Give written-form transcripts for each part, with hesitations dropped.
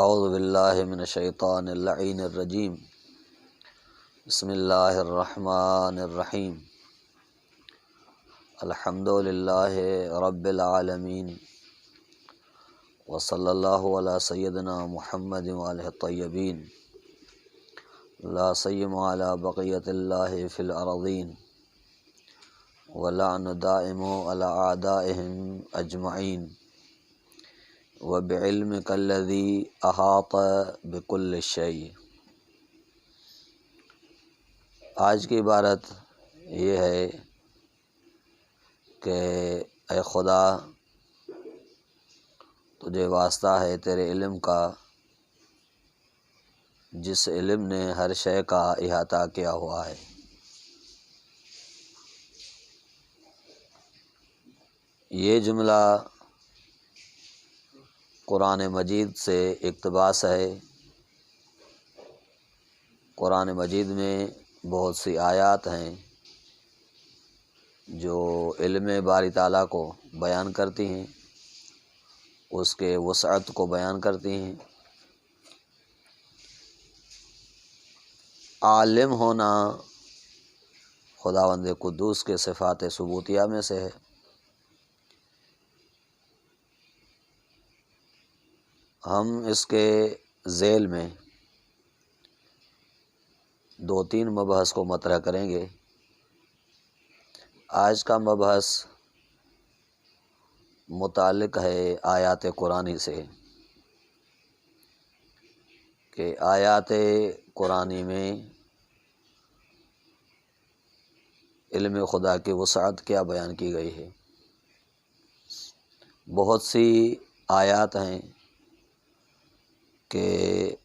اعوذ باللہ من الشیطان اللعین الرجیم بسم اللہ الرحمن الرحیم الحمد للہ رب العالمین وصلی اللہ علی سیدنا محمد وآلہ الطیبین لا سیما علی بقیت اللہ فی الارضین ولعن دائم علی اعدائہم اجمعین وبعلمک الذی احاط بکل شیء۔ آج کی عبارت یہ ہے کہ اے خدا تجھے واسطہ ہے تیرے علم کا، جس علم نے ہر شے کا احاطہ کیا ہوا ہے۔ یہ جملہ قرآن مجید سے اقتباس ہے۔ قرآن مجید میں بہت سی آیات ہیں جو علم باری تعالیٰ کو بیان کرتی ہیں، اس کے وسعت کو بیان کرتی ہیں۔ عالم ہونا خداوند قدوس کے صفات ثبوتیہ میں سے ہے۔ ہم اس کے ذیل میں دو تین مبحث کو مطرح کریں گے۔ آج کا مبحث متعلق ہے آیات قرآنی سے، کہ آیات قرآنی میں علم خدا کی وسعت کیا بیان کی گئی ہے۔ بہت سی آیات ہیں کہ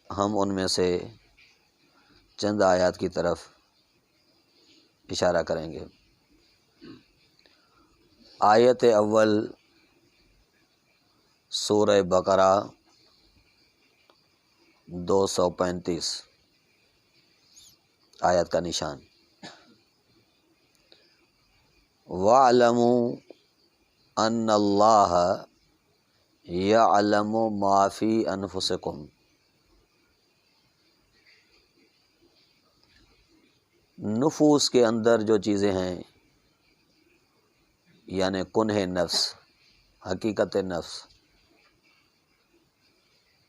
ہم ان میں سے چند آیات کی طرف اشارہ کریں گے۔ آیت اول سورہ بقرہ 235 آیت کا نشان۔ وَاعْلَمُوا أَنَّ اللَّهَ يَعْلَمُ مَا فِي أَنفُسِكُمْ۔ نفوس کے اندر جو چیزیں ہیں، یعنی کنہ نفس، حقیقت نفس،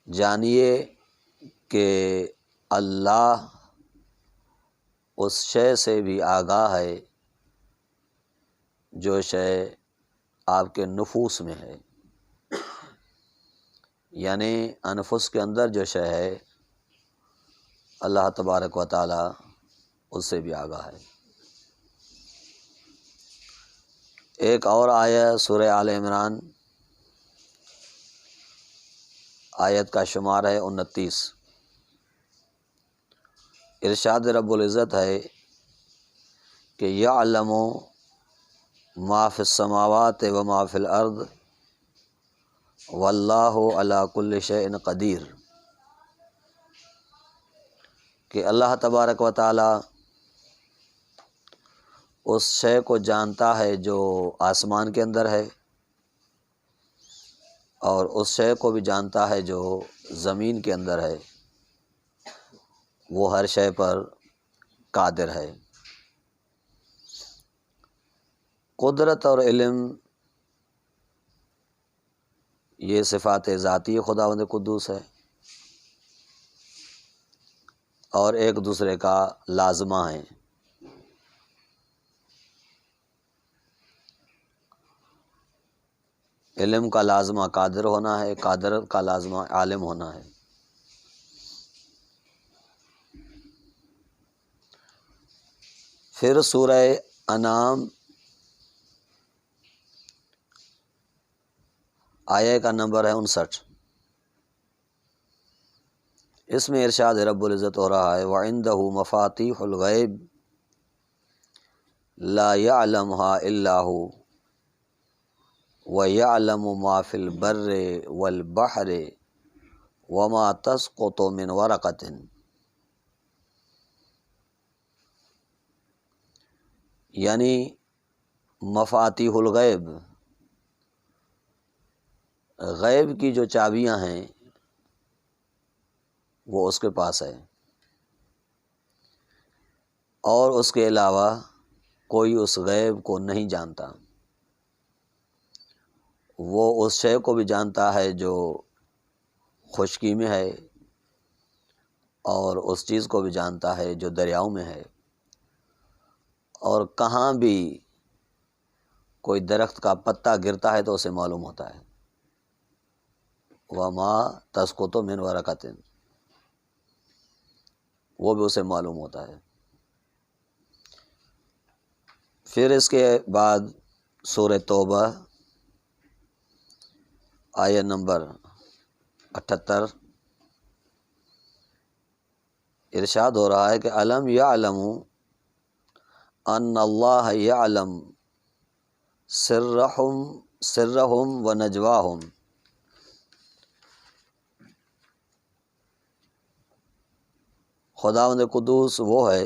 جانیے کہ اللہ اس شے سے بھی آگاہ ہے جو شے آپ کے نفوس میں ہے، یعنی انفس کے اندر جو شے ہے اللہ تبارک و تعالی اس سے بھی آگاہ ہے۔ ایک اور آیت سورہ آل عمران آیت کا شمار ہے 29۔ ارشاد رب العزت ہے کہ یعلم ما فی السماوات و ما فی الارض واللہ علی کل شیء قدیر، کہ اللہ تبارک و تعالی اس شے کو جانتا ہے جو آسمان کے اندر ہے، اور اس شے کو بھی جانتا ہے جو زمین کے اندر ہے، وہ ہر شے پر قادر ہے۔ قدرت اور علم یہ صفات ذاتی خداوند قدوس ہے، اور ایک دوسرے کا لازمہ ہے۔ علم کا لازمہ قادر ہونا ہے، قادر کا لازمہ عالم ہونا ہے۔ پھر سورہ انعام آیہ کا نمبر ہے 59۔ اس میں ارشاد رب العزت ہو رہا ہے وَعِندَهُ مَفَاتِيحُ الْغَيْبِ لَا يَعْلَمُهَا إِلَّا هُوَ وَيَعْلَمُ مَا فِي الْبَرِّ وَالْبَحْرِ وَمَا تَسْقُطُ مِنْ وَرَقَةٍ، یعنی مفاتیح الغیب، غیب کی جو چابیاں ہیں وہ اس کے پاس ہے، اور اس کے علاوہ کوئی اس غیب کو نہیں جانتا۔ وہ اس شے کو بھی جانتا ہے جو خشکی میں ہے، اور اس چیز کو بھی جانتا ہے جو دریاؤں میں ہے، اور کہاں بھی کوئی درخت کا پتا گرتا ہے تو اسے معلوم ہوتا ہے۔ وما تسقط من ورقۃ، وہ بھی اسے معلوم ہوتا ہے۔ پھر اس کے بعد سورہ توبہ آیت نمبر 78 ارشاد ہو رہا ہے کہ الم یعلم ان اللہ یعلم سرہم و نجواہم، خداوند قدوس وہ ہے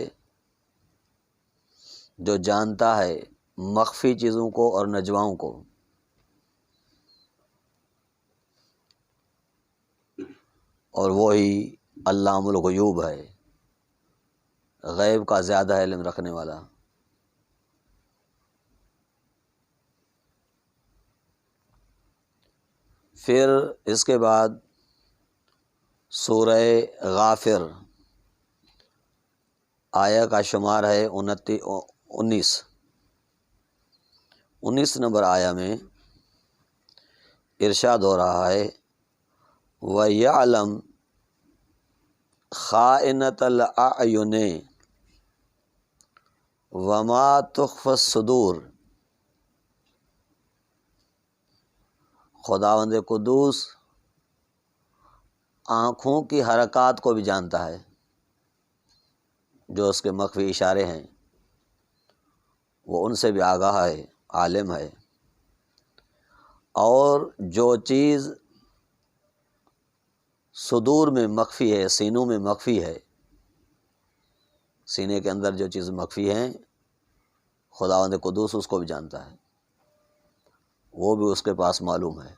جو جانتا ہے مخفی چیزوں کو اور نجواؤں کو، اور وہی علام الغیوب ہے، غیب کا زیادہ علم رکھنے والا۔ پھر اس کے بعد سورہ غافر آیہ کا شمار ہے 19 نمبر آیہ میں ارشاد ہو رہا ہے وَيَعْلَمْ خَائِنَةَ الْأَعْيُنِ وَمَا تُخْفِي الصُّدُورُ، خداوند قدوس آنکھوں کی حرکات کو بھی جانتا ہے، جو اس کے مخفی اشارے ہیں وہ ان سے بھی آگاہ ہے، عالم ہے، اور جو چیز صدور میں مخفی ہے، سینوں میں مخفی ہے، سینے کے اندر جو چیز مخفی ہیں خداوند قدوس اس کو بھی جانتا ہے، وہ بھی اس کے پاس معلوم ہے،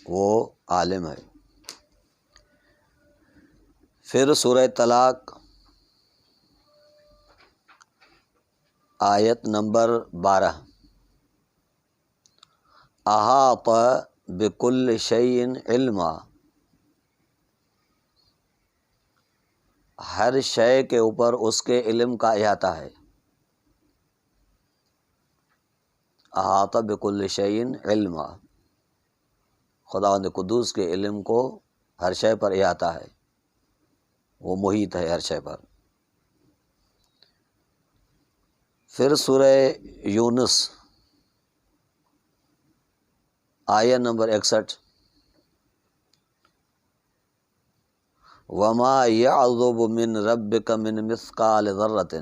وہ عالم ہے۔ پھر سورہ طلاق آیت نمبر 12 احاط بکل شیء علما، ہر شے کے اوپر اس کے علم کا احاطہ ہے۔ احاط بکل شیء علما، خداوند قدوس کے علم کو ہر شے پر احاطہ ہے، وہ محیط ہے ہر شے پر۔ پھر سورہ یونس آیہ نمبر 61 وما يعظب من ربك من مثقال ذرة،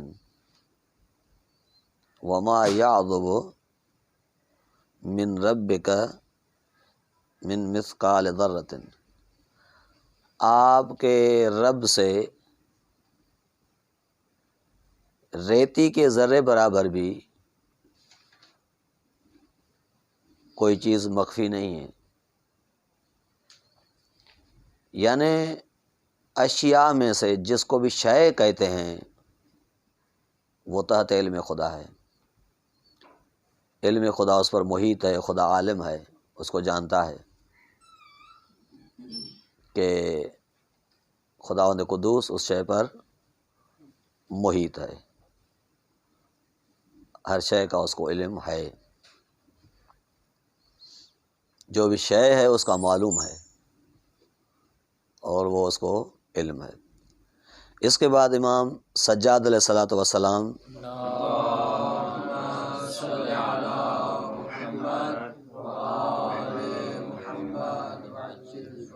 وما يعظب من ربك من مثقال ذرة، آپ کے رب سے ریتی کے ذرے برابر بھی کوئی چیز مخفی نہیں ہے، یعنی اشیاء میں سے جس کو بھی شے کہتے ہیں وہ تحت علم خدا ہے، علم خدا اس پر محیط ہے، خدا عالم ہے، اس کو جانتا ہے کہ خداوند قدوس اس شے پر محیط ہے، ہر شے کا اس کو علم ہے، جو بھی شے ہے اس کا معلوم ہے اور وہ اس کو علم ہے۔ اس کے بعد امام سجاد علیہ الصلوۃ والسلام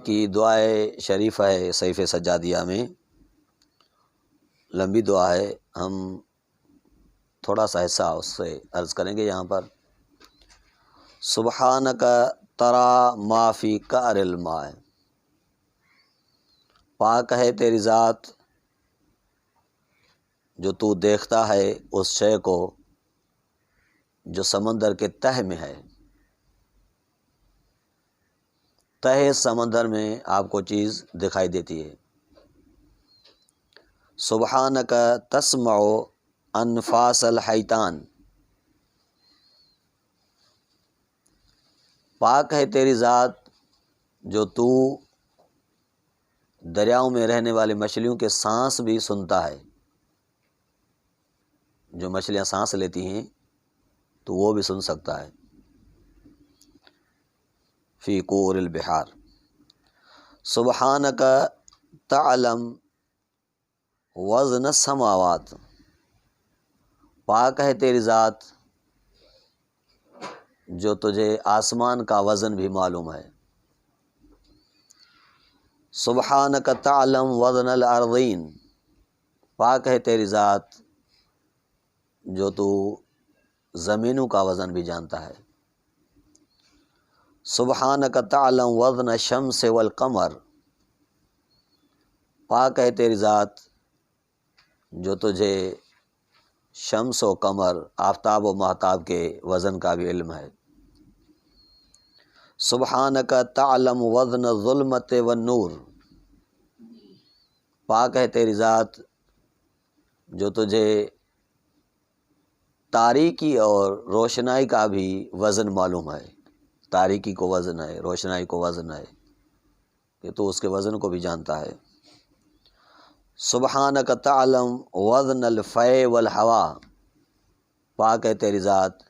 کی دعائے شریف ہے صحیفہ سجادیہ میں، لمبی دعا ہے، ہم تھوڑا سا حصہ اس سے عرض کریں گے یہاں پر۔ سبحانک تری ما فی قعر الماء، پاک ہے تیری ذات جو تو دیکھتا ہے اس شے کو جو سمندر کے تہ میں ہے۔ تہہ سمندر میں آپ کو چیز دکھائی دیتی ہے۔ سبحانک تسمع انفاس الحیتان، پاک ہے تیری ذات جو تو دریاؤں میں رہنے والی مچھلیوں کے سانس بھی سنتا ہے۔ جو مچھلیاں سانس لیتی ہیں تو وہ بھی سن سکتا ہے۔ فی قور البحار، سبحانک تعلم وزن السماوات، پاک ہے تیری ذات جو تجھے آسمان کا وزن بھی معلوم ہے۔ سبحانک تعلم وزن الارضین، پاک ہے تیری ذات جو تو زمینوں کا وزن بھی جانتا ہے۔ سبحانک تعلم وزن الشمس والقمر، پاک ہے تیری ذات جو تجھے شمس و قمر، آفتاب و مہتاب کے وزن کا بھی علم ہے۔ سبحانک تعلم وزن الظلمت والنور، پاک ہے تیری ذات جو تجھے تاریکی اور روشنائی کا بھی وزن معلوم ہے۔ تاریکی کو وزن ہے، روشنائی کو وزن ہے، کہ تو اس کے وزن کو بھی جانتا ہے۔ سبحانک تعلم وزن الفیء والہوا، پاک ہے تیری ذات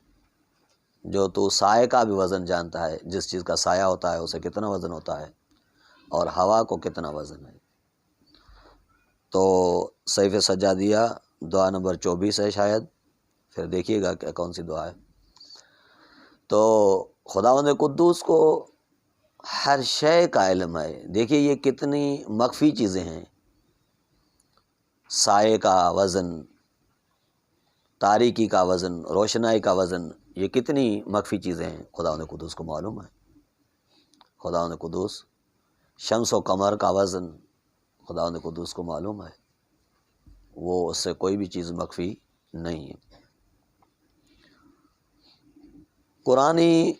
جو تو سائے کا بھی وزن جانتا ہے، جس چیز کا سایہ ہوتا ہے اسے کتنا وزن ہوتا ہے اور ہوا کو کتنا وزن ہے۔ تو صحیفہ سجادیہ دعا نمبر 24 ہے شاید، پھر دیکھیے گا کہ کون سی دعا ہے۔ تو خداوند قدوس کو ہر شے کا علم ہے۔ دیکھیے یہ کتنی مخفی چیزیں ہیں، سائے کا وزن، تاریکی کا وزن، روشنائی کا وزن، یہ کتنی مخفی چیزیں ہیں، خداوند قدوس کو معلوم ہے۔ خداوند قدوس شمس و قمر کا وزن خداوند قدوس کو معلوم ہے، وہ اس سے کوئی بھی چیز مخفی نہیں ہے۔ قرآنی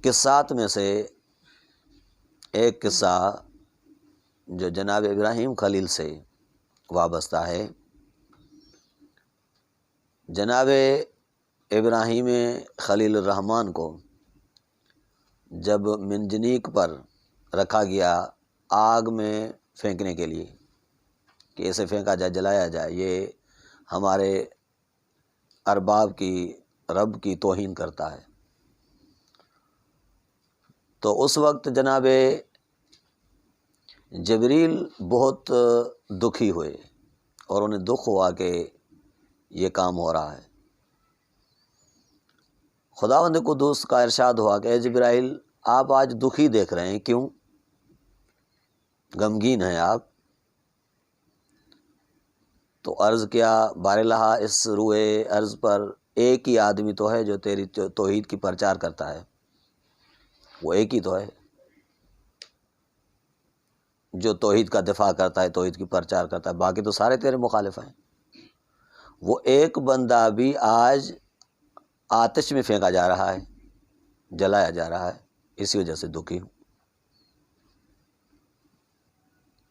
قصات میں سے ایک قصہ جو جناب ابراہیم خلیل سے وابستہ ہے۔ جناب ابراہیم خلیل الرحمن کو جب منجنیق پر رکھا گیا آگ میں پھینکنے کے لیے کہ اسے پھینکا جائے، جلایا جائے، یہ ہمارے ارباب کی، رب کی توہین کرتا ہے، تو اس وقت جناب جبریل بہت دکھی ہوئے اور انہیں دکھ ہوا کہ یہ کام ہو رہا ہے۔ خداوند قدوس کا ارشاد ہوا کہ اے جبرائیل، آپ آج دکھی دیکھ رہے ہیں، کیوں؟ غمگین ہیں آپ؟ تو عرض کیا، بار الہا اس روئے عرض پر ایک ہی آدمی تو ہے جو تیری توحید کی پرچار کرتا ہے، وہ ایک ہی تو ہے جو توحید کا دفاع کرتا ہے، توحید کی پرچار کرتا ہے، باقی تو سارے تیرے مخالف ہیں۔ وہ ایک بندہ بھی آج آتش میں پھینکا جا رہا ہے، جلایا جا رہا ہے، اسی وجہ سے دکھی ہوں۔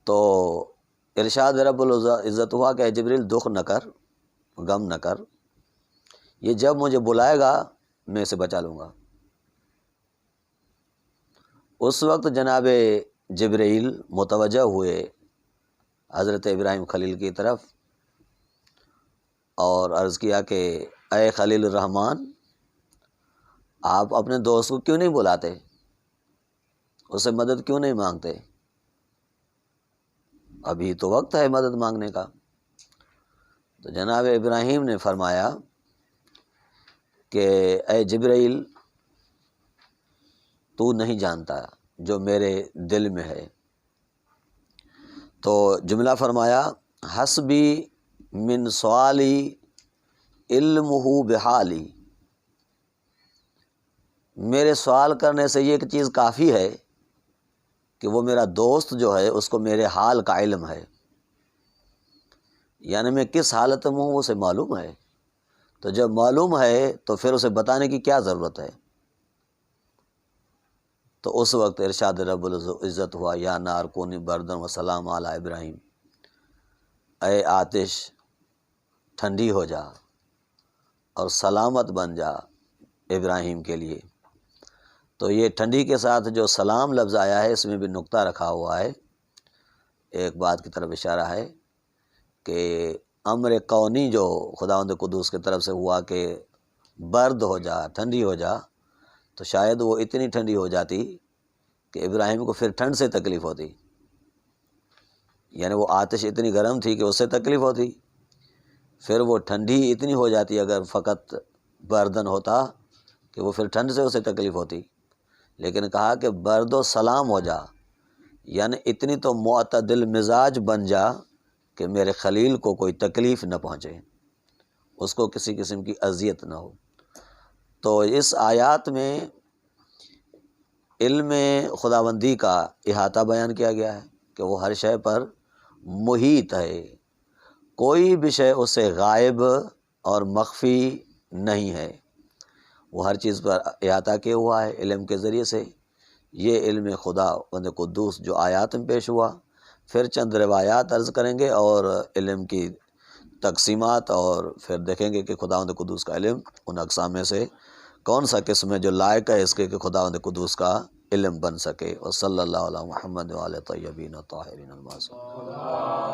تو ارشاد رب العزت ہوا کہ اے جبریل، دکھ نہ کر، غم نہ کر، یہ جب مجھے بلائے گا میں اسے بچا لوں گا۔ اس وقت جناب جبرائیل متوجہ ہوئے حضرت ابراہیم خلیل کی طرف اور عرض کیا کہ اے خلیل الرحمن، آپ اپنے دوست کو کیوں نہیں بلاتے، اسے مدد کیوں نہیں مانگتے؟ ابھی تو وقت ہے مدد مانگنے کا۔ تو جناب ابراہیم نے فرمایا کہ اے جبرائیل، تو نہیں جانتا جو میرے دل میں ہے۔ تو جملہ فرمایا، حسبی من سوالی علمہ بحالی، میرے سوال کرنے سے یہ ایک چیز کافی ہے کہ وہ میرا دوست جو ہے اس کو میرے حال کا علم ہے، یعنی میں کس حالت میں ہوں اسے معلوم ہے۔ تو جب معلوم ہے تو پھر اسے بتانے کی کیا ضرورت ہے؟ تو اس وقت ارشاد رب العزت ہوا یا نار کونی بردن و سلام علی ابراہیم، اے آتش ٹھنڈی ہو جا اور سلامت بن جا ابراہیم کے لیے۔ تو یہ ٹھنڈی کے ساتھ جو سلام لفظ آیا ہے اس میں بھی نقطہ رکھا ہوا ہے، ایک بات کی طرف اشارہ ہے کہ امر کونی جو خداوند قدوس کی طرف سے ہوا کہ برد ہو جا، ٹھنڈی ہو جا، تو شاید وہ اتنی ٹھنڈی ہو جاتی کہ ابراہیم کو پھر ٹھنڈ سے تکلیف ہوتی، یعنی وہ آتش اتنی گرم تھی کہ اس سے تکلیف ہوتی، پھر وہ ٹھنڈی اتنی ہو جاتی اگر فقط بردن ہوتا کہ وہ پھر ٹھنڈ سے اسے تکلیف ہوتی، لیکن کہا کہ برد و سلام ہو جا، یعنی اتنی تو معتدل مزاج بن جا کہ میرے خلیل کو کوئی تکلیف نہ پہنچے، اس کو کسی قسم کی اذیت نہ ہو۔ تو اس آیات میں علم خداوندی کا احاطہ بیان کیا گیا ہے کہ وہ ہر شے پر محیط ہے، کوئی بھی شے اس سے غائب اور مخفی نہیں ہے، وہ ہر چیز پر احاطہ کیا ہوا ہے علم کے ذریعے سے۔ یہ علم خداوند قدوس جو آیات میں پیش ہوا، پھر چند روایات عرض کریں گے اور علم کی تقسیمات، اور پھر دیکھیں گے کہ خداوند قدوس کا علم ان اقسام میں سے کون سا قسم ہے جو لائق ہے اس کے کہ خداوند قدوس کا علم بن سکے۔ اور صلی اللہ علیہ محمد وعلیہ طیبین الطاہرین المعصومین۔